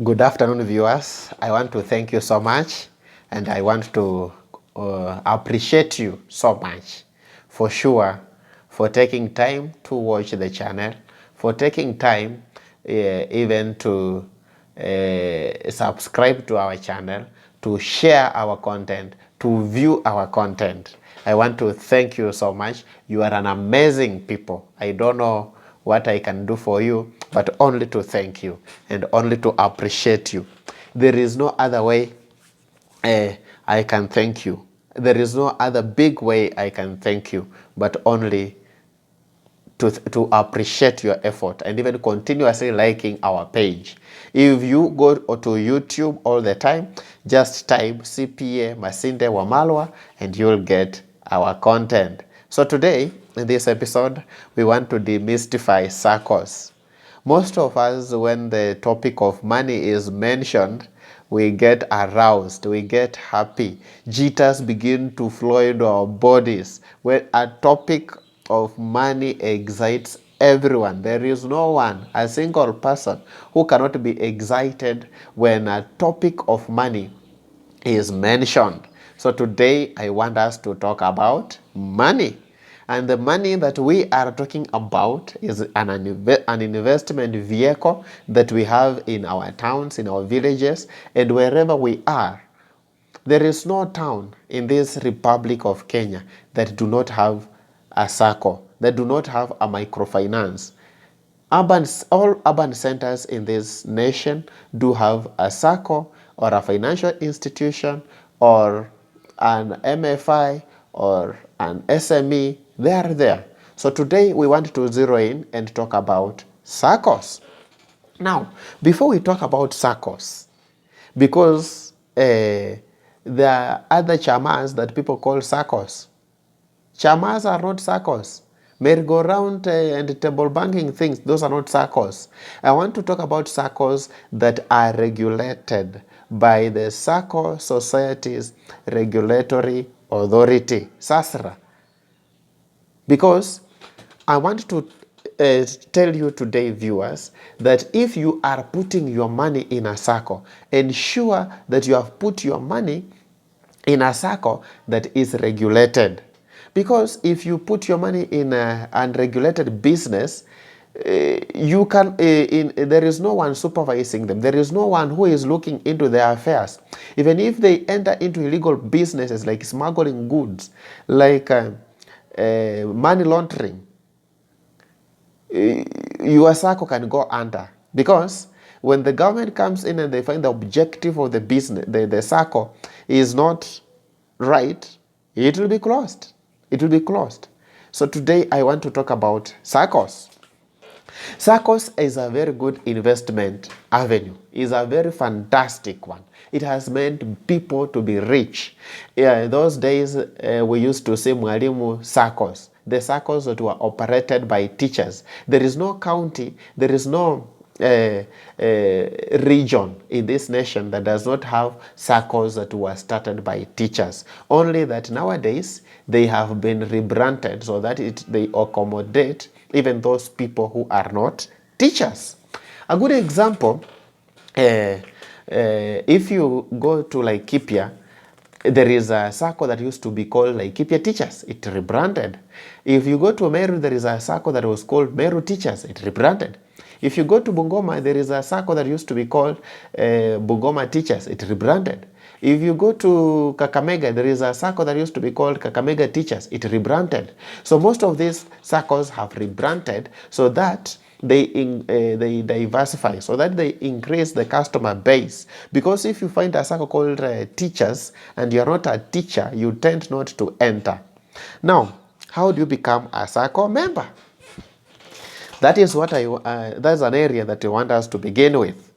Good afternoon, viewers. I want to thank you so much, and I want to appreciate you so much for sure for taking time to watch the channel, for taking time even to subscribe to our channel, to share our content, to view our content. I want to thank you so much. You are an amazing people. I don't know what I can do for you, but only to thank you and only to appreciate you. There is no other way I can thank you. There is no other big way I can thank you, but only to appreciate your effort and even continuously liking our page. If you go to YouTube all the time, just type CPA Masinde Wamalwa and you'll get our content. So today, in this episode, we want to demystify Saccos. Most of us, when the topic of money is mentioned, we get aroused, we get happy. Jitters begin to flow into our bodies. When a topic of money excites everyone, there is no one, a single person, who cannot be excited when a topic of money is mentioned. So today I want us to talk about money. And the money that we are talking about is an investment vehicle that we have in our towns, in our villages, and wherever we are. There is no town in this Republic of Kenya that do not have a Sacco, that do not have a microfinance. All urban centers in this nation do have a Sacco or a financial institution or an MFI or an SME. They are there. So today we want to zero in and talk about Saccos. Now, before we talk about Saccos, because there are other chamas that people call Saccos. Chamas are not Saccos. Merry-go-round and table banking things, those are not Saccos. I want to talk about Saccos that are regulated by the Sacco Societies Regulatory Authority, SASRA. Because I want to tell you today, viewers, that if you are putting your money in a Sacco, ensure that you have put your money in a Sacco that is regulated. Because if you put your money in an unregulated business, there is no one supervising them. There is no one who is looking into their affairs. Even if they enter into illegal businesses like smuggling goods, like money laundering, your Sacco can go under. Because when the government comes in and they find the objective of the business, the Sacco is not right, it will be closed. It will be closed. So today I want to talk about Saccos. Saccos is a very good investment avenue. It's a very fantastic one. It has meant people to be rich. Yeah, in those days, we used to say Mwalimu Saccos. The Saccos that were operated by teachers. There is no county, there is no region in this nation that does not have Saccos that were started by teachers. Only that nowadays they have been rebranded so that they accommodate even those people who are not teachers. A good example, if you go to Laikipia, there is a Sacco that used to be called Laikipia Teachers. It rebranded. If you go to Meru, there is a Sacco that was called Meru Teachers. It rebranded. If you go to Bungoma, there is a Sacco that used to be called Bungoma Teachers. It rebranded. If you go to Kakamega, there is a Sacco that used to be called Kakamega Teachers. It rebranded. So most of these Saccos have rebranded so that they diversify, so that they increase the customer base. Because if you find a Sacco called Teachers and you're not a teacher, you tend not to enter. Now, how do you become a Sacco member? That is what that's an area that I want us to begin with.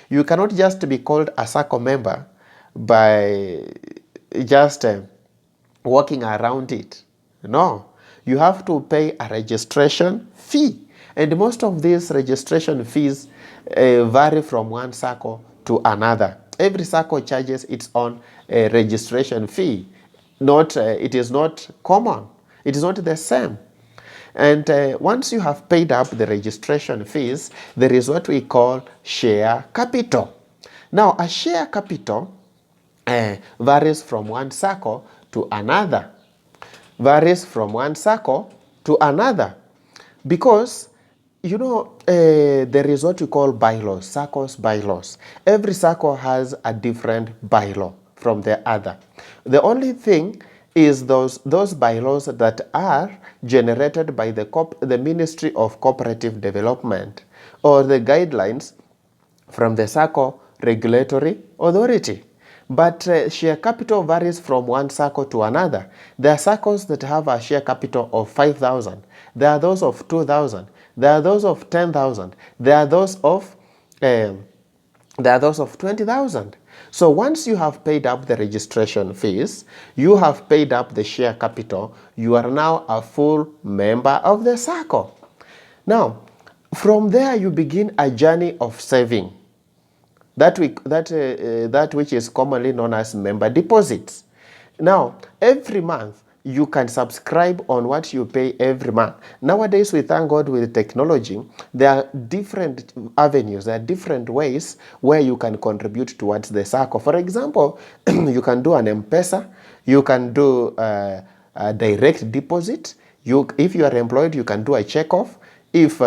You cannot just be called a Sacco member by just walking around it. No, you have to pay a registration fee. And most of these registration fees vary from one Sacco to another. Every Sacco charges its own registration fee. It is not common. It is not the same. And once you have paid up the registration fees, there is what we call share capital. Now, a share capital varies from one Sacco to another. Varies from one Sacco to another. Because, there is what you call bylaws, Saccos bylaws. Every Sacco has a different bylaw from the other. The only thing is those bylaws that are generated by the Ministry of Cooperative Development or the guidelines from the Sacco Regulatory Authority. But share capital varies from one Sacco to another. There are Saccos that have a share capital of 5,000. There are those of 2,000. There are those of 10,000. There are those of 20,000. So once you have paid up the registration fees, you have paid up the share capital, you are now a full member of the Sacco. Now, from there you begin a journey of saving. That which is commonly known as member deposits. Now, every month you can subscribe on what you pay every month. Nowadays, we thank God with technology, there are different avenues, there are different ways where you can contribute towards the Sacco. For example, you can do an M-Pesa, you can do a direct deposit. If you are employed, you can do a check-off. If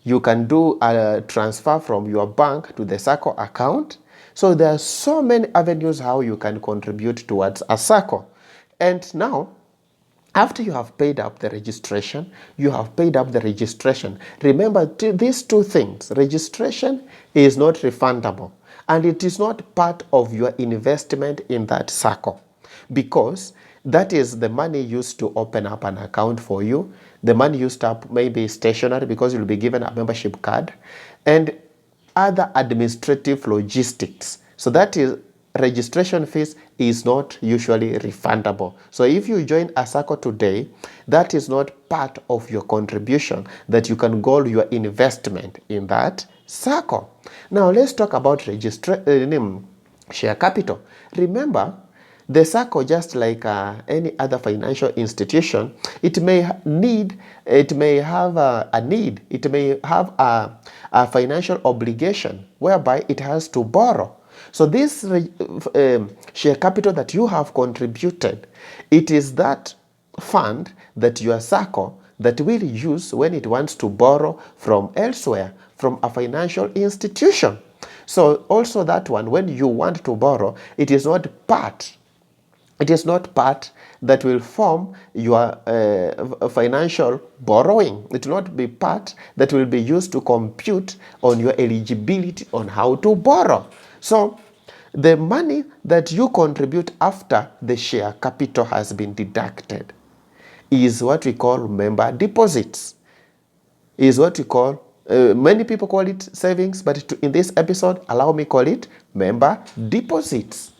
you can do a transfer from your bank to the Sacco account. So there are so many avenues how you can contribute towards a Sacco. And now, after you have paid up the registration, Remember these two things. Registration is not refundable and it is not part of your investment in that Sacco, because that is the money used to open up an account for you. The money used up maybe stationary because you'll be given a membership card and other administrative logistics. So that is, registration fees is not usually refundable. So if you join a Sacco today, that is not part of your contribution that you can goal your investment in that Sacco. Now let's talk about share capital. Remember, the Sacco, just like any other financial institution, it may have a financial obligation whereby it has to borrow. So this share capital that you have contributed, it is that fund that your Sacco that will use when it wants to borrow from elsewhere, from a financial institution. So also that one, when you want to borrow, it is not part that will form your financial borrowing. It will not be part that will be used to compute on your eligibility on how to borrow. So the money that you contribute after the share capital has been deducted is what we call member deposits. Many people call it savings, but in this episode, allow me call it member deposits.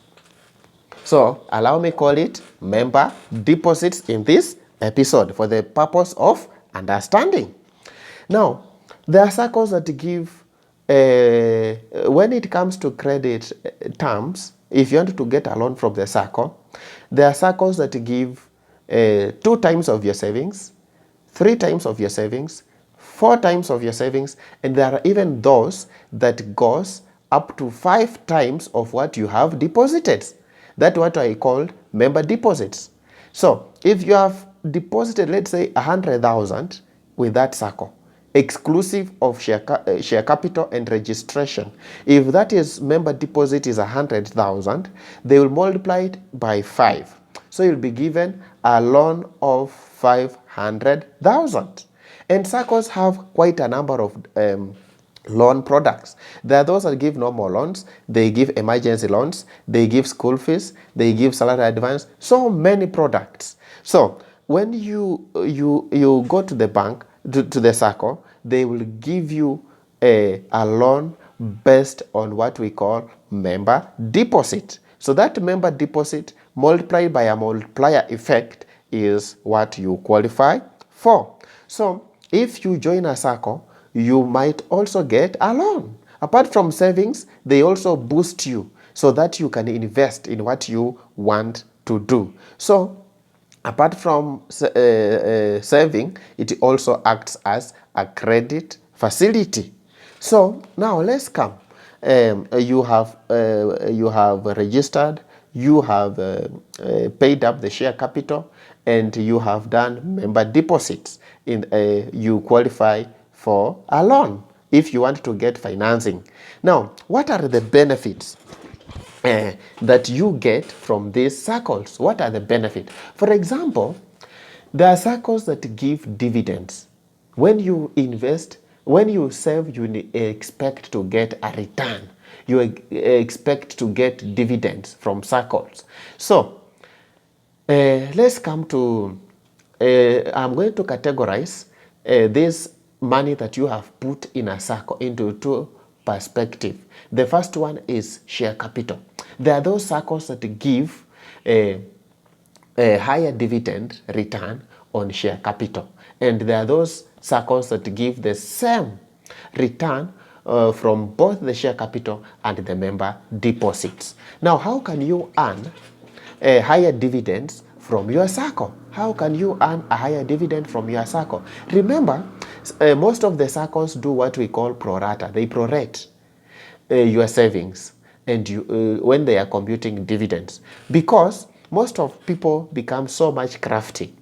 So allow me call it member deposits in this episode for the purpose of understanding. Now, there are Saccos that give, when it comes to credit terms, if you want to get a loan from the Sacco, there are Saccos that give 2 times of your savings, 3 times of your savings, 4 times of your savings, and there are even those that goes up to 5 times of what you have deposited. That's what I call member deposits. So if you have deposited, let's say 100,000 with that Sacco, exclusive of share capital and registration, if that is member deposit is 100,000, they will multiply it by 5. So you'll be given a loan of 500,000. And Saccos have quite a number of loan products. There are those that give normal loans, they give emergency loans, they give school fees, they give salary advance, so many products. So when you go to the bank, to the Sacco, they will give you a loan based on what we call member deposit. So that member deposit multiplied by a multiplier effect is what you qualify for. So if you join a Sacco, you might also get a loan. Apart from savings, they also boost you so that you can invest in what you want to do. So apart from saving, it also acts as a credit facility. So now let's come. you have registered, you have paid up the share capital, and you have done member deposits. You qualify for a loan if you want to get financing. Now, what are the benefits that you get from these circles? What are the benefits? For example, there are circles that give dividends. When you invest, when you save, you expect to get a return. You expect to get dividends from circles. So, let's come to, I'm going to categorize this money that you have put in a circle into two perspectives. The first one is share capital. There are those circles that give a higher dividend return on share capital. And there are those circles that give the same return from both the share capital and the member deposits. Now, how can you earn higher dividends from your circle? How can you earn a higher dividend from your circle? Remember, most of the circles do what we call pro rata. They prorate your savings and when they are computing dividends, because most of people become so much crafty.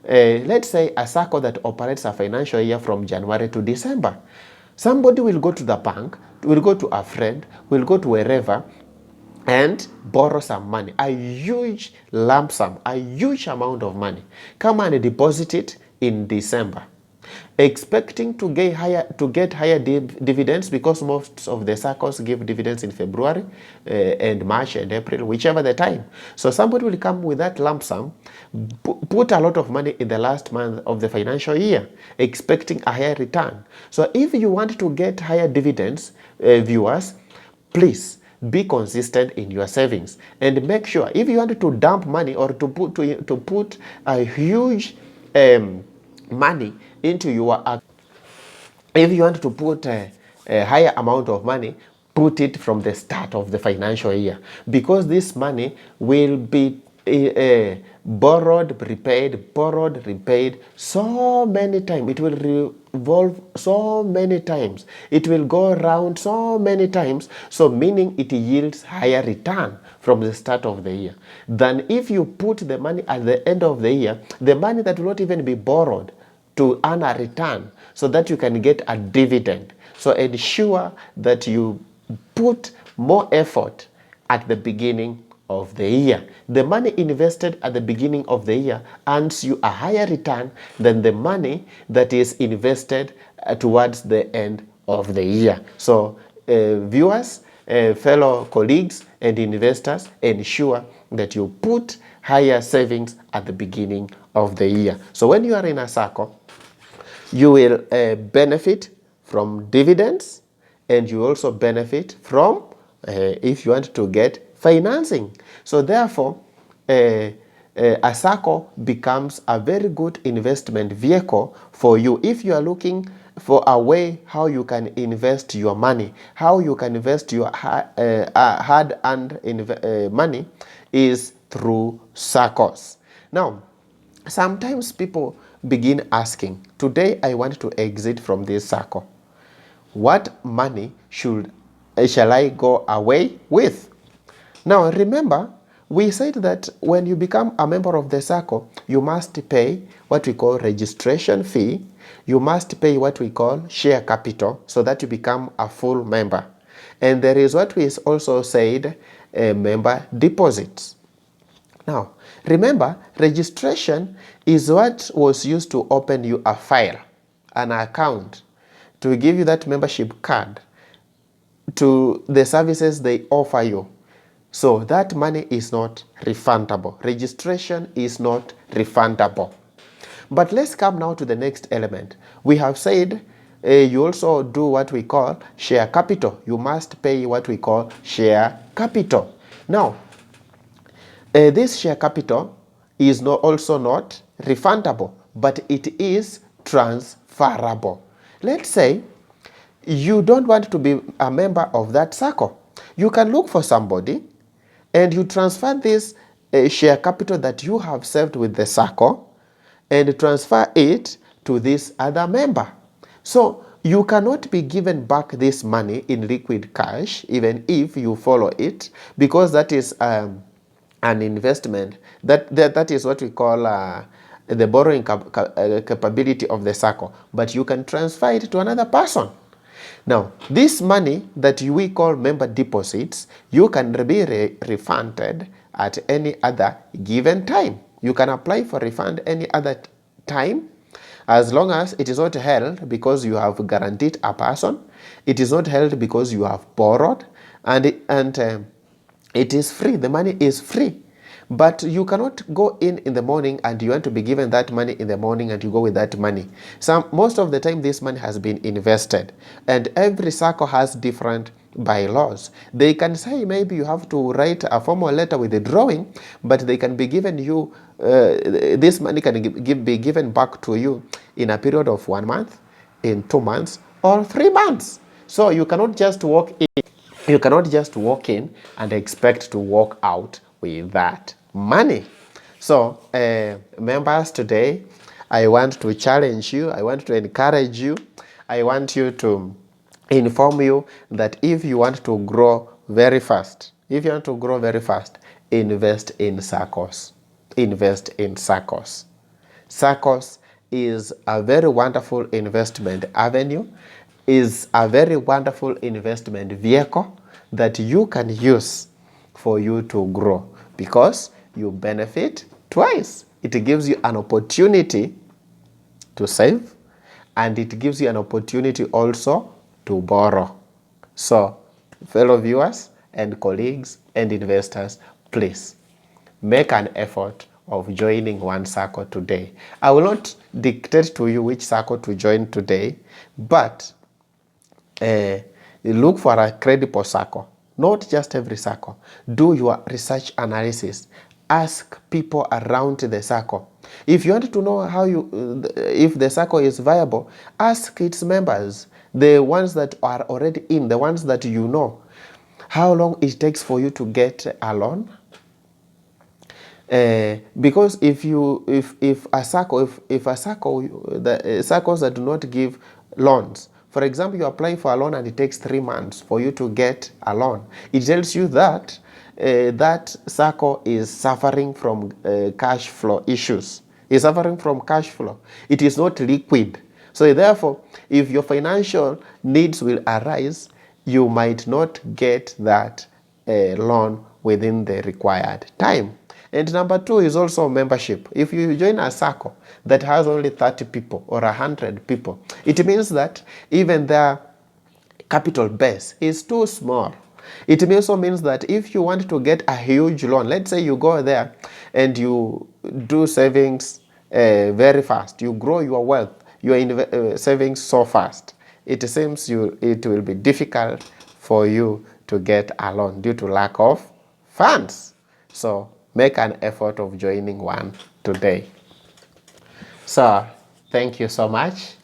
Let's say a circle that operates a financial year from January to December. Somebody will go to the bank, will go to a friend, will go to wherever and borrow some money, a huge lump sum, a huge amount of money. Come and deposit it in December, expecting to get higher dividends, because most of the circles give dividends in February and March and April, whichever the time. So somebody will come with that lump sum, put a lot of money in the last month of the financial year, expecting a higher return. So if you want to get higher dividends, viewers, please be consistent in your savings and make sure, if you want to dump money or to put a huge money into your, if you want to put a higher amount of money, put it from the start of the financial year, because this money will be borrowed, repaid so many times. It will revolve so many times. It will go around so many times. So meaning it yields higher return from the start of the year than if you put the money at the end of the year, the money that will not even be borrowed, to earn a return so that you can get a dividend. So ensure that you put more effort at the beginning of the year. The money invested at the beginning of the year earns you a higher return than the money that is invested towards the end of the year. So viewers, fellow colleagues and investors, ensure that you put higher savings at the beginning of the year. So when you are in a circle, you will benefit from dividends, and you also benefit from, if you want to get financing. So therefore, a Sacco becomes a very good investment vehicle for you if you are looking for a way how you can invest your money, how you can invest your hard-earned money is through Saccos. Now, sometimes people begin asking, today I want to exit from this circle. What money shall I go away with? Now remember, we said that when you become a member of the circle, you must pay what we call registration fee. You must pay what we call share capital so that you become a full member. And there is what we also said, member deposits. Now, remember, registration is what was used to open you a file, an account, to give you that membership card to the services they offer you. So that money is not refundable. Registration is not refundable. But let's come now to the next element. We have said you also do what we call share capital. You must pay what we call share capital. Now, this share capital is also not refundable, but it is transferable. Let's say you don't want to be a member of that circle. You can look for somebody and you transfer this share capital that you have saved with the circle and transfer it to this other member. So you cannot be given back this money in liquid cash even if you follow it, because that is an investment. That is what we call the borrowing capability of the Sacco. But you can transfer it to another person. Now, this money that we call member deposits, you can be refunded at any other given time. You can apply for refund any other time, as long as it is not held because you have guaranteed a person, it is not held because you have borrowed, and it is free. The money is free. But you cannot go in the morning and you want to be given that money in the morning and you go with that money. Most of the time this money has been invested, and every Sacco has different bylaws. They can say maybe you have to write a formal letter with the drawing, but they can be given you, this money can be given back to you in a period of 1 month, in 2 months, or 3 months. So you cannot just walk in. You cannot just walk in and expect to walk out with that money. So, members, today I want to challenge you, I want to encourage you, I want you to inform you that if you want to grow very fast, invest in Saccos. Invest in Saccos. Saccos is a very wonderful investment avenue, is a very wonderful investment vehicle that you can use for you to grow, because you benefit twice. It gives you an opportunity to save, and it gives you an opportunity also to borrow. So, fellow viewers and colleagues and investors, please make an effort of joining one Sacco today. I will not dictate to you which Sacco to join today, but look for a credible Sacco. Not just every Sacco. Do your research analysis. Ask people around the Sacco. If you want to know how if the Sacco is viable, ask its members, the ones that are already in, the ones that you know, how long it takes for you to get a loan. Because if a Sacco, the Saccos that do not give loans, for example, you apply for a loan and it takes 3 months for you to get a loan, it tells you that that Sacco is suffering from cash flow issues. Is suffering from cash flow. It is not liquid. So therefore, if your financial needs will arise, you might not get that loan within the required time. And number 2 is also membership. If you join a Sacco that has only 30 people or 100 people, it means that even their capital base is too small. It also means that if you want to get a huge loan, let's say you go there and you do savings very fast, you grow your wealth, your savings so fast, it seems it will be difficult for you to get a loan due to lack of funds. So make an effort of joining one today. So thank you so much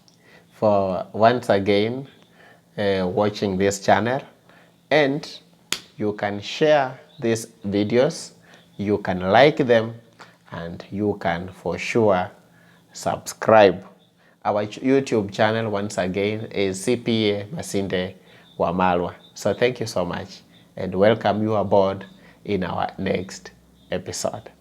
for once again watching this channel, and you can share these videos, you can like them, and you can for sure subscribe. Our YouTube channel once again is CPA Masinde Wamalwa. So thank you so much and welcome you aboard in our next episode.